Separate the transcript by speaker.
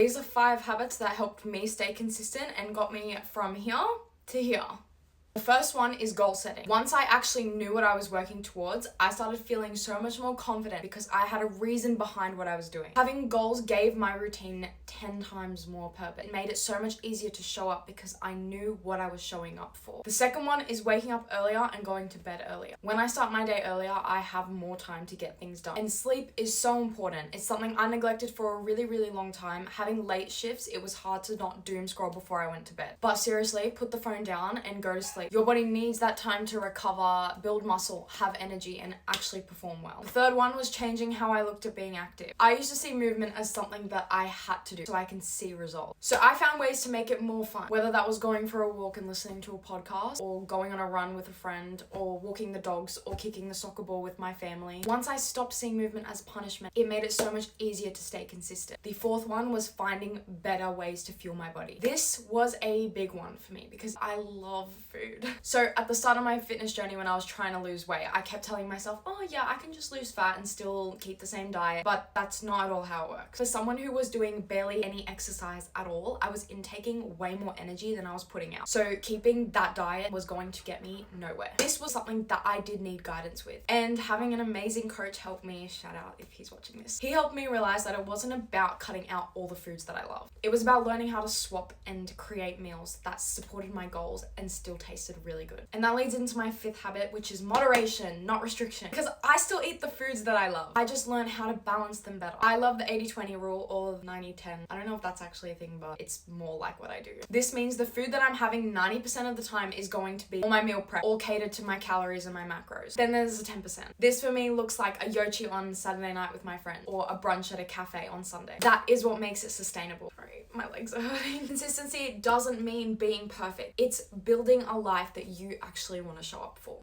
Speaker 1: These are 5 habits that helped me stay consistent and got me from here to here. The first one is goal setting. Once I actually knew what I was working towards, I started feeling so much more confident because I had a reason behind what I was doing. Having goals gave my routine 10 times more purpose. It made it so much easier to show up because I knew what I was showing up for. The second one is waking up earlier and going to bed earlier. When I start my day earlier, I have more time to get things done. And sleep is so important. It's something I neglected for a really, really long time. Having late shifts, it was hard to not doom scroll before I went to bed. But seriously, put the phone down and go to sleep. Your body needs that time to recover, build muscle, have energy, and actually perform well. The third one was changing how I looked at being active. I used to see movement as something that I had to do so I can see results. So I found ways to make it more fun, whether that was going for a walk and listening to a podcast, or going on a run with a friend, or walking the dogs, or kicking the soccer ball with my family. Once I stopped seeing movement as punishment, it made it so much easier to stay consistent. The fourth one was finding better ways to fuel my body. This was a big one for me because I love food. So at the start of my fitness journey, when I was trying to lose weight, I kept telling myself, oh yeah, I can just lose fat and still keep the same diet. But that's not at all how it works. For someone who was doing barely any exercise at all, I was intaking way more energy than I was putting out. So keeping that diet was going to get me nowhere. This was something that I did need guidance with. And having an amazing coach helped me, shout out if he's watching this. He helped me realize that it wasn't about cutting out all the foods that I love. It was about learning how to swap and create meals that supported my goals and still tasted really good. And that leads into my 5th habit, which is moderation, not restriction. Because I still eat the foods that I love. I just learned how to balance them better. I love the 80-20 rule or the 90-10. I don't know if that's actually a thing, but it's more like what I do. This means the food that I'm having 90% of the time is going to be all my meal prep, all catered to my calories and my macros. Then there's the 10%. This for me looks like a yochi on Saturday night with my friend, or a brunch at a cafe on Sunday. That is what makes it sustainable. Sorry, my legs are hurting. Consistency doesn't mean being perfect. It's building a life that you actually want to show up for.